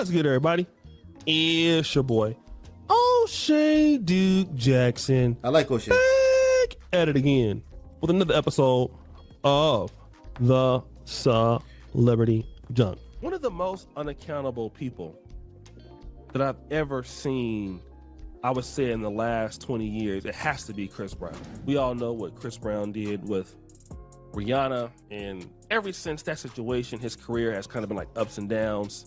What's good, everybody? It's your boy, O'Shea Duke Jackson. I like O'Shea. Back at it again with another episode of the Celebrity Junk. One of the most unaccountable people that I've ever seen, I would say in the last 20 years, it has to be Chris Brown. We all know what Chris Brown did with Rihanna, and ever since that situation, his career has kind of been like ups and downs.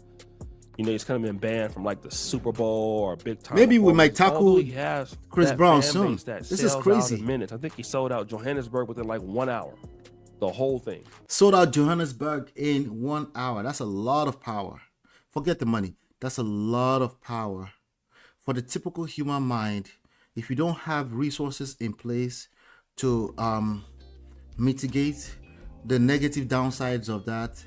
You know, he's kind of been banned from like the Super Bowl or big time. Maybe we might tackle he has Chris Brown fan soon. base that This is sells out crazy. in minutes. I think he sold out Johannesburg within like 1 hour. The whole thing. Sold out Johannesburg in 1 hour. That's a lot of power. Forget the money. That's a lot of power. For the typical human mind, if you don't have resources in place to mitigate the negative downsides of that,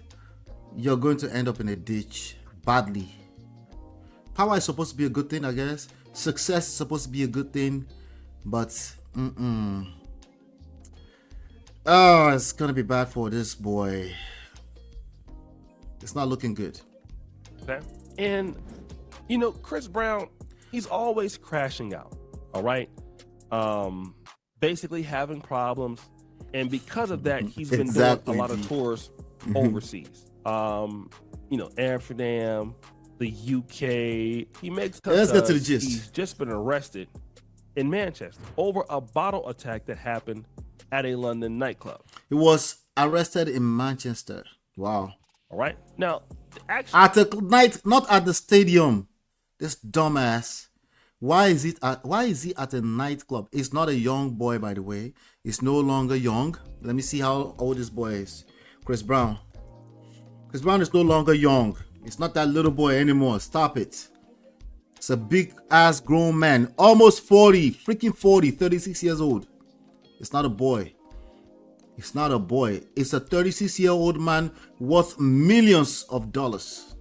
you're going to end up in a ditch badly. Power is supposed to be a good thing, I guess. Success is supposed to be a good thing, but oh, it's gonna be bad for this boy. It's not looking good. Okay. And you know, Chris Brown, he's always crashing out. All right. Basically having problems. And because of that, he's been doing a lot of tours overseas. You know, Amsterdam, the UK. He makes Let's get to the gist. He's just been arrested in Manchester over a bottle attack that happened at a London nightclub. He was arrested in Manchester. Wow. All right. Now, actually, At a night, not at the stadium. This dumbass. Why is he at a nightclub? He's not a young boy, by the way. He's no longer young. Let me see how old this boy is. Chris Brown. Chris Brown is no longer young. It's not that little boy anymore. Stop it. It's a big ass grown man. Almost 40. Freaking 40. 36 years old. It's not a boy. It's not a boy. It's a 36-year-old man worth millions of dollars.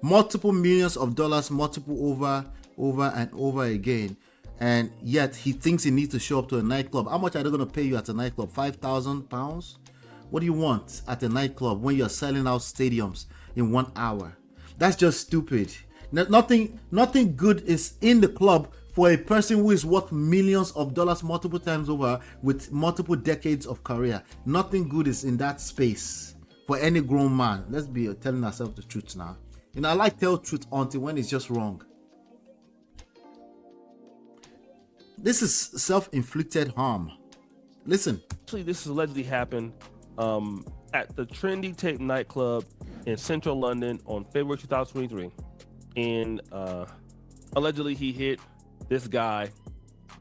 Multiple millions of dollars, multiple over and over again. And yet he thinks he needs to show up to a nightclub. How much are they going to pay you at a nightclub? £5,000? What do you want at a nightclub when you're selling out stadiums in 1 hour? That's just stupid. Nothing good is in the club for a person who is worth millions of dollars multiple times over with multiple decades of career. Nothing good is in that space for any grown man. Let's be telling ourselves the truth now. You know, I like tell truth until when it's just wrong. This is self-inflicted harm. Listen. actually, this allegedly happened at the Trendy Tape nightclub in central London on February 2023. And allegedly he hit this guy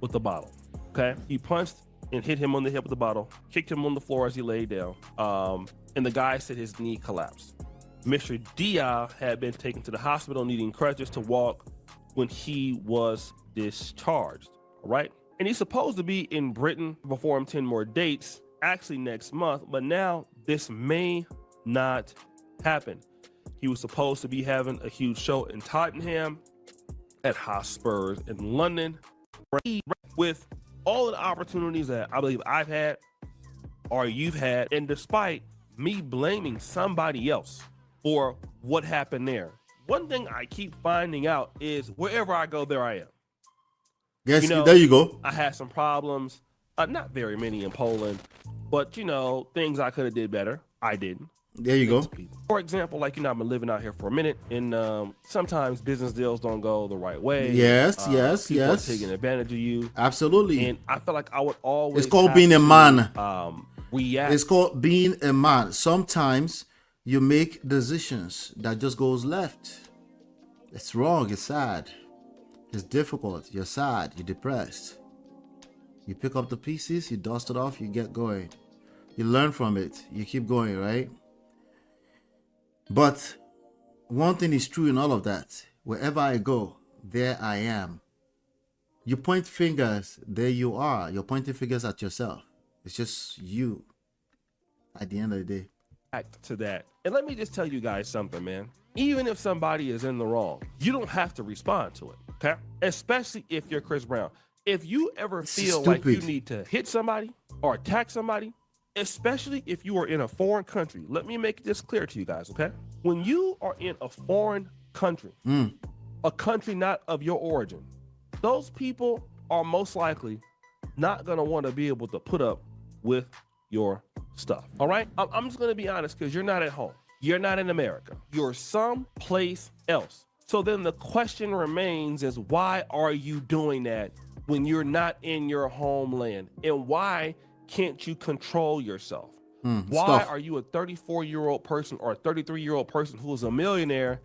with a bottle. Okay, he punched and hit him on the head with the bottle, kicked him on the floor as he laid down, and the guy said his knee collapsed. Mr. Dia had been taken to the hospital needing crutches to walk when he was discharged. All right, and he's supposed to be in Britain to perform 10 more dates actually next month, but now this may not happen. He was supposed to be having a huge show in Tottenham, at Hotspurs in London, with all of the opportunities that I believe I've had or you've had, and despite me blaming somebody else for what happened there, one thing I keep finding out is wherever I go, there I am. Yes, You know, there you go. I had some problems, not very many in Poland, but you know, things I could have did better, I didn't. There you go. For example, like, you know, I've been living out here for a minute, and sometimes business deals don't go the right way. Yes. People are taking advantage of you. Absolutely. And I feel like I would always. It's called have being a to, man. React. It's called being a man. Sometimes you make decisions that just goes left. It's wrong. It's sad. It's difficult. You're sad. You're depressed. You pick up the pieces. You dust it off. You get going. You learn from it. You keep going, right? But one thing is true in all of that. Wherever I go, there I am. You point fingers, there you are. You're pointing fingers at yourself. It's just you at the end of the day. To that. And let me just tell you guys something, man. Even if somebody is in the wrong, you don't have to respond to it. Okay? Especially if you're Chris Brown. If you ever feel like you need to hit somebody or attack somebody, especially if you are in a foreign country, let me make this clear to you guys, okay? When you are in a foreign country, a country not of your origin, those people are most likely not going to want to be able to put up with your stuff. All right? I'm just going to be honest, because you're not at home. You're not in America. You're someplace else. So then the question remains is, why are you doing that when you're not in your homeland? And why can't you control yourself? Why are you a 34-year-old person or a 33-year-old person who is a millionaire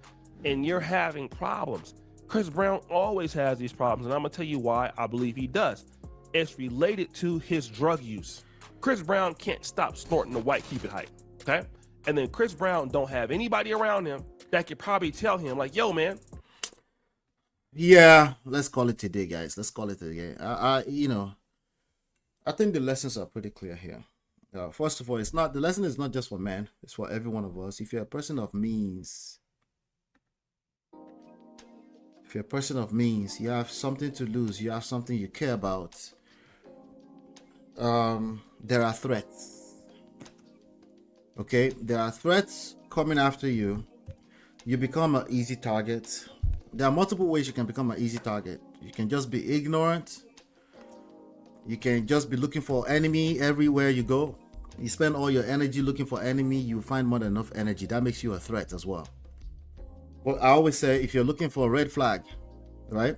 and you're having problems? Chris Brown always has these problems, and I'm gonna tell you why I believe he does. It's related to his drug use. Chris Brown can't stop snorting the white keep it hype, okay? And then Chris Brown don't have anybody around him that could probably tell him like, yo, man. Yeah, let's call it today, guys. Let's call it today. I think the lessons are pretty clear here. First of all, the lesson is not just for men, it's for every one of us. If you're a person of means, you have something to lose, you have something you care about, there are threats. Okay, there are threats coming after you. You become an easy target. There are multiple ways you can become an easy target. You can just be ignorant. You can just be looking for enemy everywhere you go. You spend all your energy looking for enemy, you find more than enough energy. That makes you a threat as well. Well, I always say, if you're looking for a red flag, right?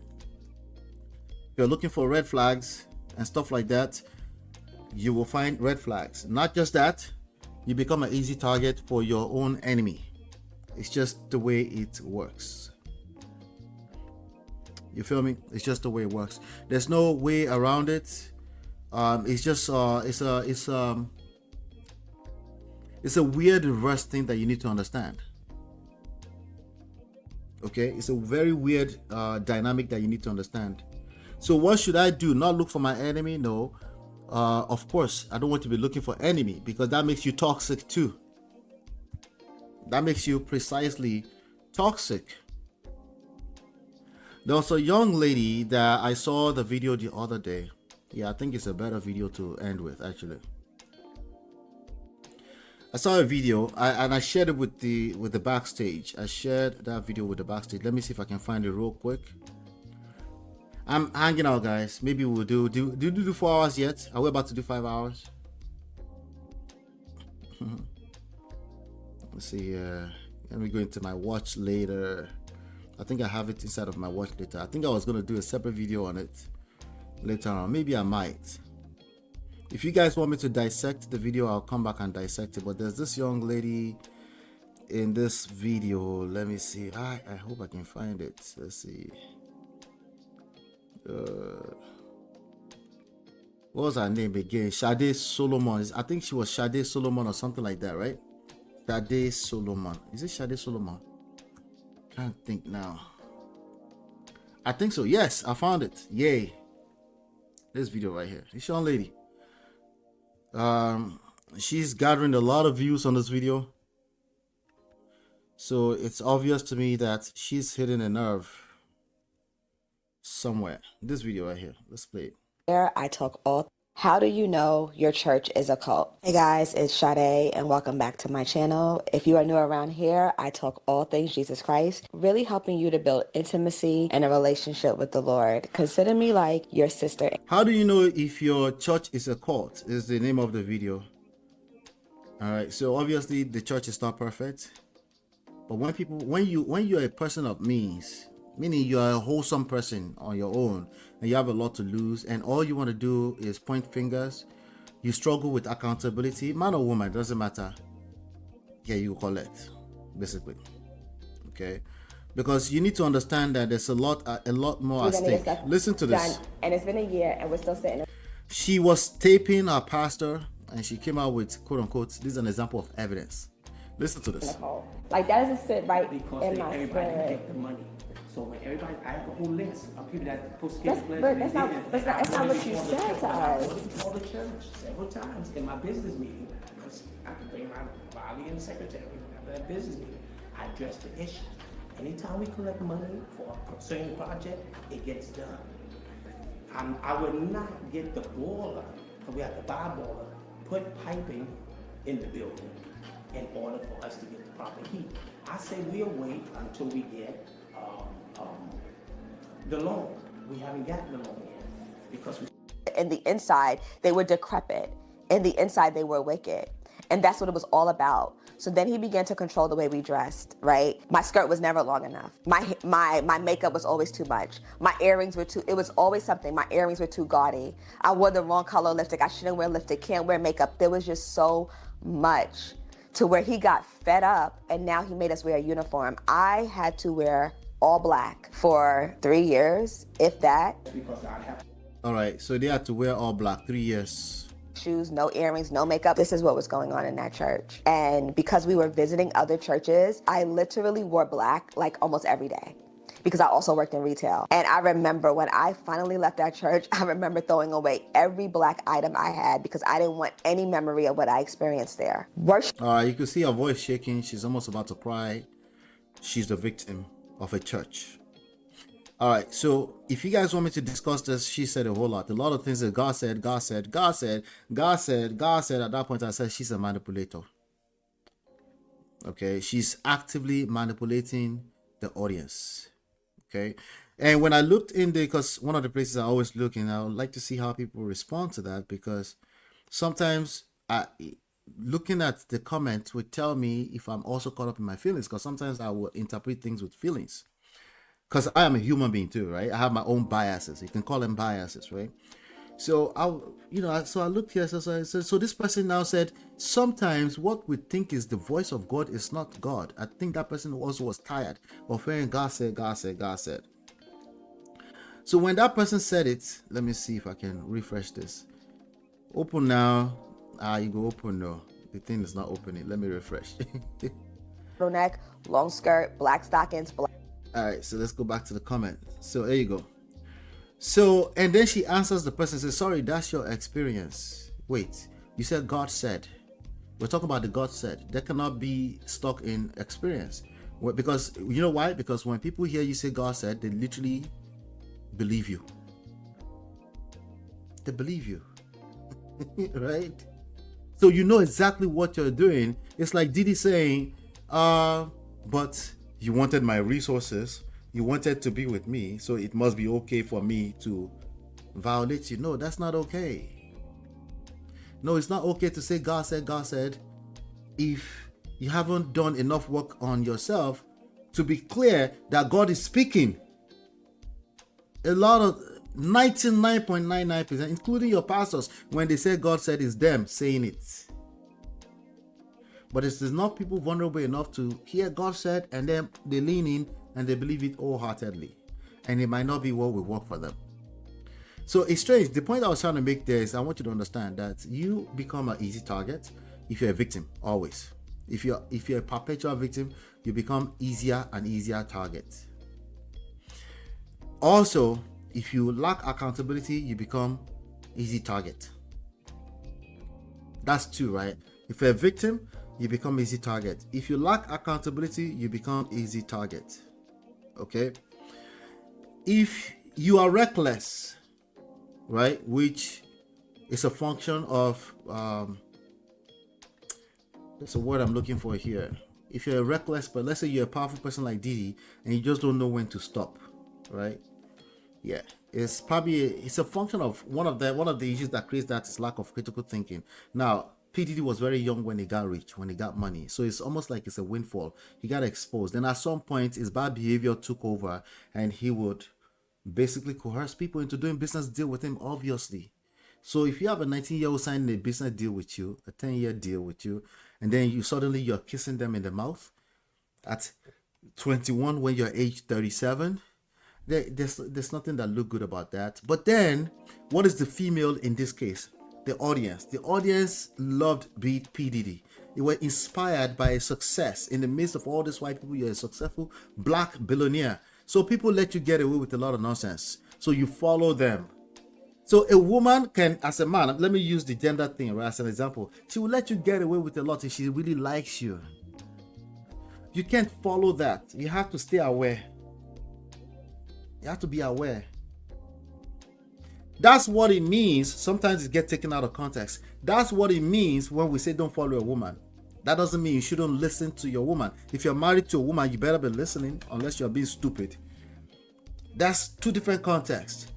If you're looking for red flags and stuff like that, you will find red flags. Not just that, you become an easy target for your own enemy. It's just the way it works. You feel me? It's just the way it works. There's no way around it. It's just it's a weird reverse thing that you need to understand. Okay, it's a very weird dynamic that you need to understand. So what should I do? Not look for my enemy? No. Of course, I don't want to be looking for enemy, because that makes you toxic too. That makes you precisely toxic. There was a young lady that I saw the video the other day. Yeah, I think it's a better video to end with, actually. I saw a video and I shared it with the backstage. I shared that video with the backstage. Let me see if I can find it real quick. I'm hanging out, guys. Maybe we'll do 4 hours yet? Are we about to do 5 hours? Let's see. Let me go into my watch later. I think I have it inside of my watch later. I think I was gonna do a separate video on it later on. Maybe I might. If you guys want me to dissect the video, I'll come back and dissect it. But there's this young lady in this video. Let me see. I hope I can find it. Let's see. What was her name again? Sade Solomon. I think she was Sade Solomon or something like that, right? Sade Solomon. Is it Sade Solomon? Can't think now. I think so. Yes, I found it. Yay. This video right here. This young lady. She's gathering a lot of views on this video. So it's obvious to me that she's hitting a nerve somewhere. This video right here. Let's play it. Here I talk all. How do you know your church is a cult? Hey guys, it's Sade and welcome back to my channel. If you are new around here, I talk all things Jesus Christ, really helping you to build intimacy and a relationship with the Lord. Consider me like your sister. How do you know if your church is a cult? Is the name of the video. All right, so obviously the church is not perfect, but when you're a person of means, meaning you're a wholesome person on your own and you have a lot to lose and all you want to do is point fingers, you struggle with accountability, man or woman, doesn't matter. Yeah, you collect, basically. Okay, because you need to understand that there's a lot more at stake. Listen to this. And it's been a year and we're still sitting. She was taping her pastor and she came out with quote unquote, this is an example of evidence. Listen to this. Like that doesn't sit right because in my everybody spirit. get the money. So when everybody, I have a whole list of people that supposed to That's, get the but that's not what you said to us. I went to call the church several times in my business meeting. I could bring my body and secretary after that business meeting. I addressed the issue. Anytime we collect money for a certain project, it gets done. I would not get the boiler, because we have to buy a boiler, put piping in the building in order for us to get the proper heat. I say we'll wait until we get the loan. We haven't gotten the loan yet because we. In the inside, they were decrepit. In the inside, they were wicked. And that's what it was all about. So then he began to control the way we dressed, right? My skirt was never long enough. My makeup was always too much. My earrings were it was always something. My earrings were too gaudy. I wore the wrong color lipstick. I shouldn't wear lipstick, can't wear makeup. There was just so much to where he got fed up and now he made us wear a uniform. I had to wear all black for 3 years, if that. Because I have. All right, so they had to wear all black 3 years. Shoes, no earrings, no makeup. This is what was going on in that church. And because we were visiting other churches, I literally wore black like almost every day because I also worked in retail. And I remember when I finally left that church, I remember throwing away every black item I had because I didn't want any memory of what I experienced there. Worship. All right, you can see her voice shaking. She's almost about to cry. She's the victim of a church. All right, so if you guys want me to discuss this, she said a whole lot. A lot of things that God said, God said, God said, God said, God said. At that point, I said she's a manipulator. Okay, she's actively manipulating the audience. Okay, and when I looked in there, because one of the places I always look in, I would like to see how people respond to that, because sometimes looking at the comment would tell me if I'm also caught up in my feelings, because sometimes I will interpret things with feelings. Because I am a human being too, right? I have my own biases. You can call them biases, right? So I looked here. So this person now said, sometimes what we think is the voice of God is not God. I think that person also was tired of hearing God said, God said, God said. So when that person said it, let me see if I can refresh this. Open now. You go open now. The thing is not opening. Let me refresh. Neck, long skirt, black stockings, black. All right, so let's go back to the comment. So there you go. So, and then she answers the person, says, sorry, that's your experience. Wait, you said God said. We're talking about the God said. That cannot be stuck in experience. Because, you know why? Because when people hear you say God said, they literally believe you. They believe you. Right? So you know exactly what you're doing. It's like Diddy saying, but you wanted my resources, you wanted to be with me, so it must be okay for me to violate you. No, that's not okay. No, it's not okay to say God said if you haven't done enough work on yourself to be clear that God is speaking. A lot of 99.99%, including your pastors, when they say God said, it's them saying it. But it's not people vulnerable enough to hear God said, and then they lean in and they believe it wholeheartedly. And it might not be what will work for them. So it's strange. The point I was trying to make there is I want you to understand that you become an easy target if you're a victim, always. If you're a perpetual victim, you become easier and easier target. Also, if you lack accountability, you become easy target. That's two, right? If you're a victim, you become easy target. If you lack accountability, you become easy target. Okay? If you are reckless, right, which is a function of that's a word I'm looking for here. If you're a reckless, but let's say you're a powerful person like Diddy and you just don't know when to stop, right? Yeah, it's probably it's a function of one of the issues that creates that is lack of critical thinking. Now, P. Diddy was very young when he got rich, when he got money. So it's almost like it's a windfall. He got exposed. Then at some point, his bad behavior took over and he would basically coerce people into doing business deal with him, obviously. So if you have a 19-year-old signing a business deal with you, a 10-year deal with you, and then you're kissing them in the mouth at 21 when you're age 37, there's nothing that look good about that. But then, what is the female in this case? The audience loved P. Diddy. They were inspired by his success. In the midst of all these white people, you're a successful black billionaire. So people let you get away with a lot of nonsense. So you follow them. So a woman can, as a man, let me use the gender thing right, as an example. She will let you get away with a lot if she really likes you. You can't follow that. You have to stay aware. You have to be aware. That's what it means. Sometimes it gets taken out of context. That's what it means when we say don't follow a woman. That doesn't mean you shouldn't listen to your woman. If you're married to a woman, you better be listening, unless you're being stupid. That's two different contexts.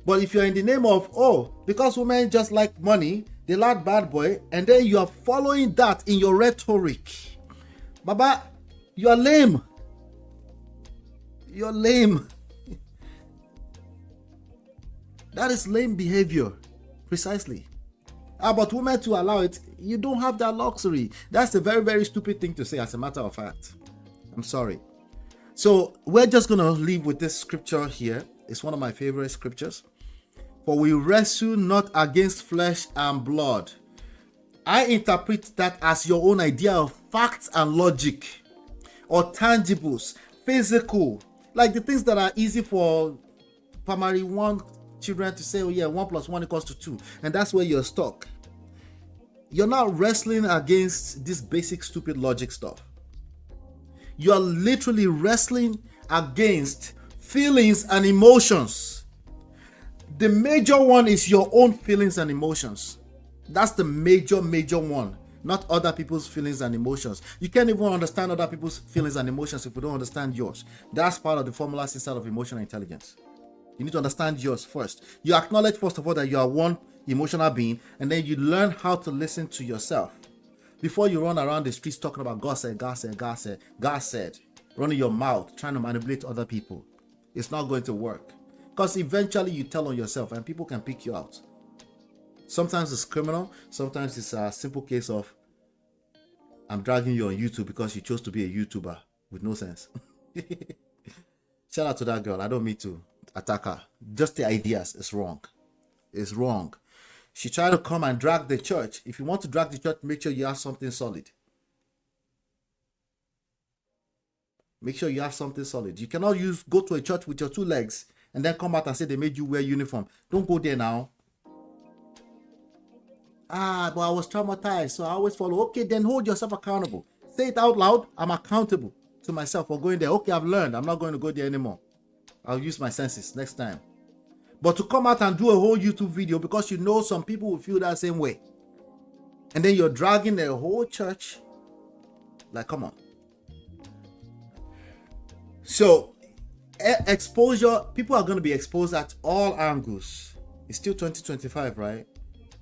But if you're in the name of, oh, because women just like money, they like bad boy, and then you are following that in your rhetoric, Baba, you are lame. You're lame. That is lame behavior. Precisely. But women to allow it, you don't have that luxury. That's a very, very stupid thing to say, as a matter of fact. I'm sorry. So we're just going to leave with this scripture here. It's one of my favorite scriptures. For we wrestle not against flesh and blood. I interpret that as your own idea of facts and logic, or tangibles, physical, like the things that are easy for primary one children to say, oh yeah, 1 + 1 = 2, and that's where you're stuck. You're not wrestling against this basic stupid logic stuff. You're literally wrestling against feelings and emotions. The major one is your own feelings and emotions. That's the major one, not other people's feelings and emotions. You can't even understand other people's feelings and emotions if you don't understand yours. That's part of the formulas inside of emotional intelligence. You need to understand yours first. You acknowledge, first of all, that you are one emotional being, and then you learn how to listen to yourself before you run around the streets talking about God said, God said, God said, God said, running your mouth, trying to manipulate other people. It's not going to work, because eventually you tell on yourself and people can pick you out. Sometimes it's criminal. Sometimes it's a simple case of, I'm dragging you on YouTube because you chose to be a YouTuber with no sense. Shout out to that girl. I don't mean to attack her. Just the ideas is wrong. It's wrong. She tried to come and drag the church. If you want to drag the church, make sure you have something solid. Make sure you have something solid. You cannot go to a church with your 2 legs and then come out and say they made you wear uniform. Don't go there now. But I was traumatized, so I always follow. Okay, then hold yourself accountable. Say it out loud. I'm accountable to myself for going there. Okay, I've learned. I'm not going to go there anymore. I'll use my senses next time. But to come out and do a whole YouTube video because you know some people will feel that same way, and then you're dragging the whole church, like, come on. So exposure, people are going to be exposed at all angles. It's still 2025, right?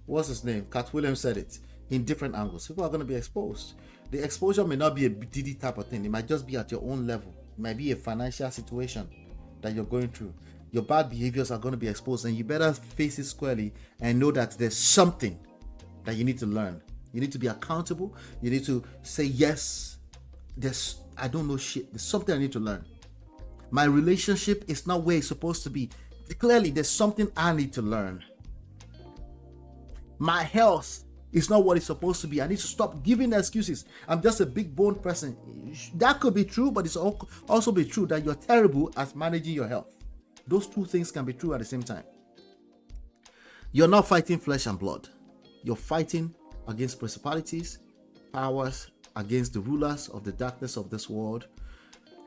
What's his name? Cat Williams said it. In different angles, people are going to be exposed. The exposure may not be a Diddy type of thing. It might just be at your own level. It might be a financial situation that you're going through. Your bad behaviors are going to be exposed, and you better face it squarely and know that there's something that you need to learn. You need to be accountable. You need to say, yes, I don't know shit. There's something I need to learn. My relationship is not where it's supposed to be. Clearly, there's something I need to learn. My health is not what it's supposed to be. I need to stop giving excuses. I'm just a big bone person. That could be true, but it's also be true that you're terrible at managing your health. Those two things can be true at the same time. You're not fighting flesh and blood. You're fighting against principalities, powers, against the rulers of the darkness of this world,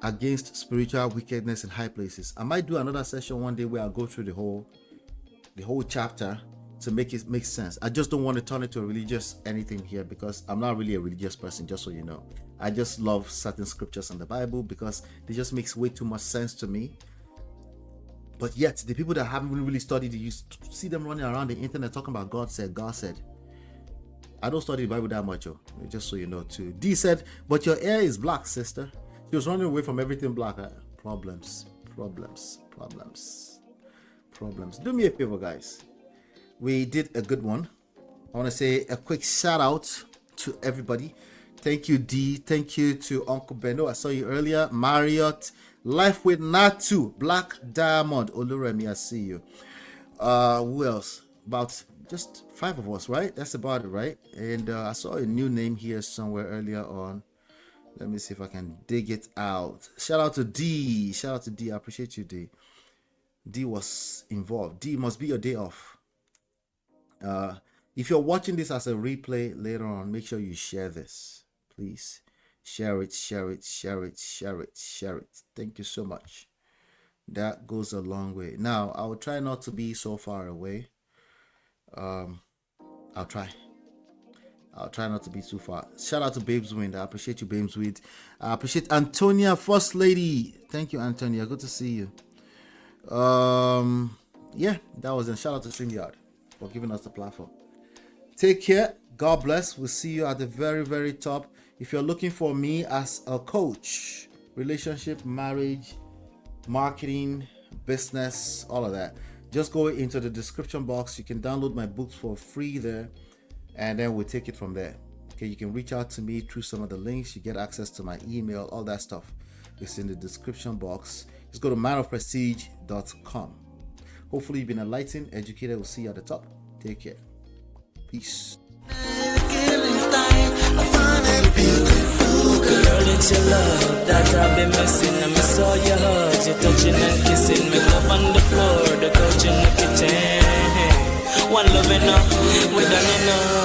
against spiritual wickedness in high places. I might do another session one day where I'll go through the whole chapter to make it make sense. I just don't want to turn it to a religious anything here, because I'm not really a religious person, just so you know. I just love certain scriptures in the Bible because they just makes way too much sense to me. But yet, the people that haven't really studied it, you see them running around the internet talking about God said, God said. I don't study the Bible that much, just so you know too. D said, but your hair is black, sister. She was running away from everything black. Problems. Do me a favor, guys. We did a good one. I want to say a quick shout out to everybody. Thank you, D. Thank you to Uncle Beno. I saw you earlier. Marriott. Life with Natu. Black Diamond. Oluremi, I see you. Who else? About just 5 of us, right? That's about it, right? And I saw a new name here somewhere earlier on. Let me see if I can dig it out. Shout out to D. I appreciate you, D. D was involved. D, must be your day off. If you're watching this as a replay later on, make sure you share this. Please share it. Thank you so much. That goes a long way. Now, I will try not to be so far away. I'll try. I'll try not to be too far. Shout out to Babes Wind. I appreciate you, Babes Wind. I appreciate Antonia, First Lady. Thank you, Antonia. Good to see you. Yeah, that was it. Shout out to StreamYard for giving us the platform. Take care. God bless. We'll see you at the very, very top. If you're looking for me as a coach, relationship, marriage, marketing, business, all of that, just go into the description box. You can download my books for free there, and then we'll take it from there. Okay, you can reach out to me through some of the links. You get access to my email, all that stuff. It's in the description box. Just go to manofprestige.com. Hopefully you've been enlightened, educated. We'll see you at the top. Take care. Peace. Girl, it's your love that I've been missing. I miss all your hugs, your touching and kissing. Make love on the floor, the couch in the kitchen. One love enough, we done enough.